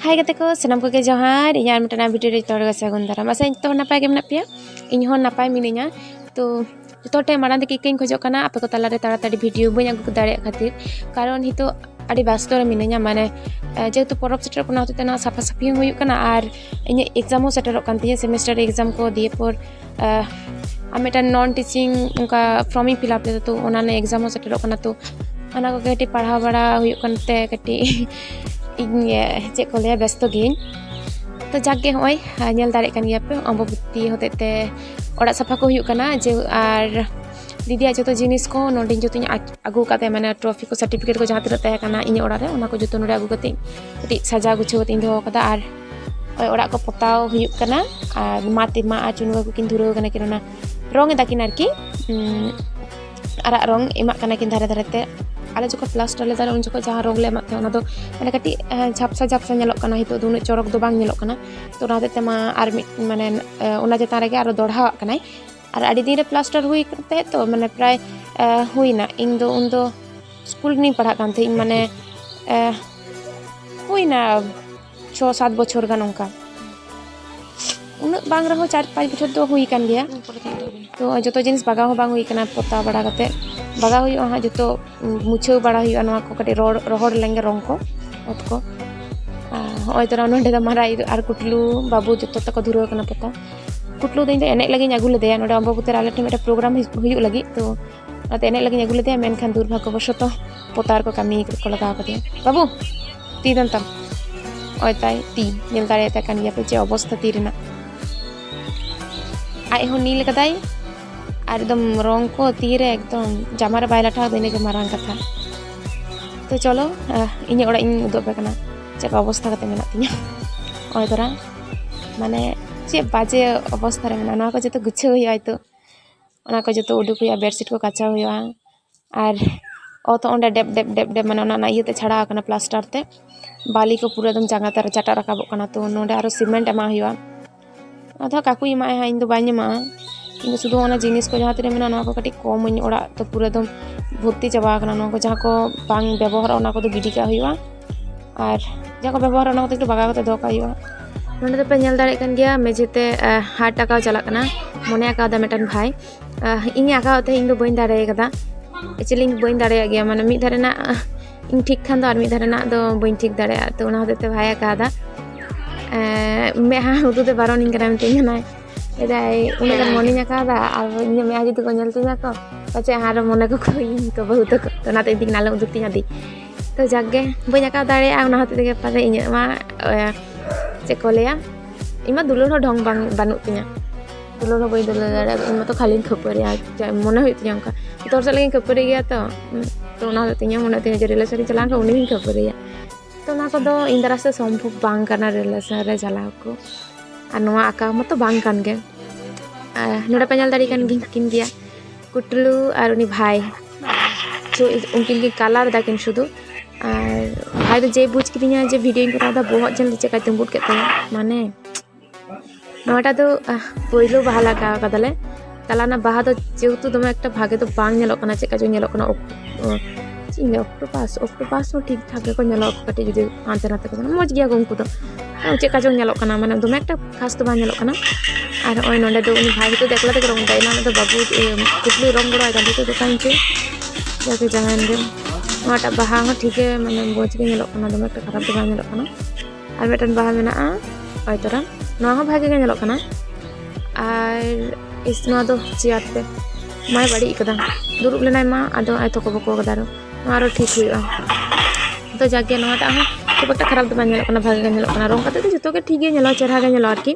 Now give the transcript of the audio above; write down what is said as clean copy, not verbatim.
Hai kata ko senam ko ke johar inya mitana video re tor ga sagun daram asa to napai ge mena pia ᱤᱧ ᱦᱚᱸ ᱱᱟᱯᱟᱭ ᱢᱤᱱᱟᱹᱧᱟ ᱛᱚ ᱡᱚᱛᱚ ᱴᱷᱮᱱ ᱢᱟᱲᱟᱝ ᱛᱮ ᱠᱤᱠᱤᱧ ᱠᱷᱚᱡᱚᱜ ᱠᱟᱱᱟ ᱟᱯᱮ ᱠᱚ ᱛᱟᱞᱟᱨᱮ ᱛᱟᱲᱟᱛᱟᱲᱤ ᱵᱷᱤᱰᱤᱭᱳ ᱵᱟᱹᱧ ᱟᱹᱜᱩ ᱫᱟᱲᱮᱭᱟᱜ ᱠᱷᱟᱹᱛᱤᱨ ᱠᱟᱨᱚᱱ ᱦᱤᱛᱚᱜ ᱟᱹᱰᱤ ᱵᱮᱥᱛᱚ ᱨᱮ ᱢᱤᱱᱟᱹᱧᱟ ᱢᱟᱱᱮ ᱡᱮᱦᱮᱛᱩ ᱯᱚᱨᱚᱵ ᱥᱮᱴᱮᱨᱚᱜ ᱠᱟᱱᱟ ᱦᱚᱛᱮᱛᱮ ᱱᱚᱣᱟ ᱥᱟᱯᱷᱟ ᱥᱟᱯᱷᱤ ᱦᱚᱸ ᱦᱩᱭᱩᱜ ᱠᱟᱱᱟ ᱟᱨ ᱤᱧᱟᱹᱜ ᱮᱠᱡᱟᱢ ᱦᱚᱸ ᱥᱮᱴᱮᱨᱚᱜ ᱠᱟᱱ ᱛᱤᱧᱟᱹ ᱥᱮᱢᱮᱥᱴᱟᱨ ᱮᱠᱡᱟᱢ ᱠᱚ ᱫᱤᱭᱮ ᱯᱚᱨ ᱟᱨ ᱢᱤᱫᱴᱟᱱ ᱱᱚᱱ ᱴᱤᱪᱤᱝ ᱚᱱᱠᱟ ᱯᱷᱨᱚᱢᱤᱧ ᱯᱷᱤᱞᱟᱯ ᱞᱮᱫᱟ ᱛᱚ ᱚᱱᱟ ᱨᱮᱱᱟᱜ ᱮᱠᱡᱟᱢ ᱦᱚᱸ ᱥᱮᱴᱮᱨᱚᱜ ᱠᱟᱱᱟ ᱛᱚ ᱚᱱᱟ ᱠᱚᱜᱮ ᱠᱟᱹᱴᱤᱡ ᱯᱟᱲᱦᱟᱣ ᱵᱟᱲᱟ ᱦᱩᱭᱩᱜ ᱠᱟᱱᱛᱮ ᱠᱟᱹᱴᱤᱡ ᱤᱧ ᱪᱮᱫ ᱠᱚ ᱞᱟᱹᱭᱟ ᱵᱮᱥᱛᱚ ᱜᱤᱭᱟᱹᱧ तो जाके हॉय नेल दाड़े कान गया पे अम्बवती होते ओड़ा सफा को हुयुग कना जे आर दीदी जो जिनिस को नोडे जो आगू काते माने ट्रॉफी को सर्टिफिकेट को जहाँ तक तहकना इन ओड़ा रे ओना को जो नोडे आगू कते कटी सजा गुछाव कते दो कदा आर ओड़ा को पताव हुयुग कना आर माते मा आ चुनुगा को किन धुराव कना किन ओना रंग दाकिन आरकी आरा रंग एमा कना किन धारे धारेते आले जो प्लास्टर ले दारे उन जो जहाँ रंग ले एमाते ओना दो माने कटी झापसा झापसा नेलोग कना हितो दुनु चरक दो बांग नेलोग कना तो ओना होते मा आर माने ओना चेतान रेगे आरो दोढ़ावाग कनाय और आड़ी दिन प्लास्टर हुई करते तो मैंने प्राय हुईना इन दो उन दो स्कूल नहीं पढ़ा कान थे माने हुईना 6-7 बछर गान उनका उन बांग रहो 4-5 बछर तो हुई कान गया तो जो तो जिनिस बागा हो बांग हुई कना पता बड़ा करते बागा हुई हाँ जो तो मुछाव बड़ा हुई नवा को कटे रोहड़ लेंगे रंग को ओत को होय तो नोडे द मारा आर कुटलू बाबू जो तक धुराव कना पता कुटलू दिन एने लगी आगू लेदे नोडे अम्बवती आले ठेन प्रोग्राम हुयुग लगी तो एने लगी आगू लेदे मेनखान दुर्भाग्यवशत पतार को कमी को लगाव कदे बाबू ती दन तम ओय ताई ती नेल दाड़े कान गया पे जे अवस्था ती रेना आय हो नील कदाई और एकदम रंग को तीरे एकदम जामार बाय लाठा देने के मारांग कथा तो चलो इᱧ ओड़ा इन उदुग पे कना चेक अवस्था कते मेना तिᱧा ओय तोरा माने चे बाजे अवस्था रे मेना ना को जतो गुछाव हुआ तो ओना को जतो उडुक हुआ बेडशीट को काचा हुआ और ओतो ओंडे डेप डेप डेप डेप माने ओना इयते छाड़ा कना प्लास्टर ते बाली को पूरा एकदम जांगा तार चाटा राकाबो कना तो नोडे आरो सीमेंट एमा हुआ अधा काकू इमा है इन दो बाኝ मा इन शुद्ध ओना जिनिस को जहाँ तेरे मेना ना को कटी कम ओड़ा तो पूरा एकदम भर्ती चाबा कना ना को जहाँ को बांग व्यवहार ओना को तो गिडी का हुआ और जहाँ को व्यवहार ओना को तो बागा को दो का हुआ नोडे तो पे नेल दाड़े कान गया मेजेते हाट टाका चला कना मने आका मेटन भाई इन आकाते इन दो बइन दाड़े कदा एक्चुअली इन बइन दाड़े गया माने मिद धारे ना इन ठीक खान दो और मिद धारे ना दो बइन ठीक दाड़े तो ओना होते भाई आका मे हाँ उदू दे बारोन इन कना मितिन ना एदाई उन मनी आका और इन मे आज तो नेल तिना को पाचे हार मने को इन को बहुत तो ना इदिक नाले उदुक तिना दी तो जागे बइन आका दाड़े ओना होते के पारे इन मा चे को लिया इमा दुलुर ढंग बानु तिना दुलुर बई दुलुर दाड़े इमा तो खाली खपरिया मने हुई तिना उनका तोर से लगी खपरी गया तो ओना तिना मने तिना जे रिलेशन चला का उनी खपरिया तो ना को दो इंदरा से संभव बांग करना रिलेशन रे चला को और नवा आका मतो बांग कान गे नोडा पेनल दाड़ी कान किन गया कुटलू और उनी भाई जो उनकिन की कलर दाकिन शुद्ध और भाई तो जे बुझ किदिया जे वीडियो इन करा बहुत जल्दी चेका तुंबुट के माने नोटा तो पहिलो बाहा लगा कदले तलाना बाहा तो जेहेतु दमे एक भागे तो बांग नेलो कना चेका जो नेलो कना ऑक्टोपास तो ठीक ठाक को नेलो कटे जुदी आंते नाते को मज गया उनको तो चेका जो नेलो कना माने दमे एक खास तो बा नेलो कना और ओय नोडे तो उनी भाई तो देखला ते रंग दाइना तो बाबू कुटली रंग गड़ो आइदा तो काइन छे जाके जहान दे नोटा बाहा हो ठीक है माने मज के नेलो कना दमे एक खराब तो बा नेलो कना और मेटन बाहा मेना ओय तोरा नो हो भागे के नेलो कना और इसनो दो चियाते माय बड़ी कदा दुरुब लेनाय मा आदो आय तो को बको कदारो आरो ठीक हुआ तो जाके नोटा हो खूब खराब तो बा नेलो कना भागे के नेलो कना रंग कते तो जतो के ठीक गे नेलो चेहरा गे नेलो आरकी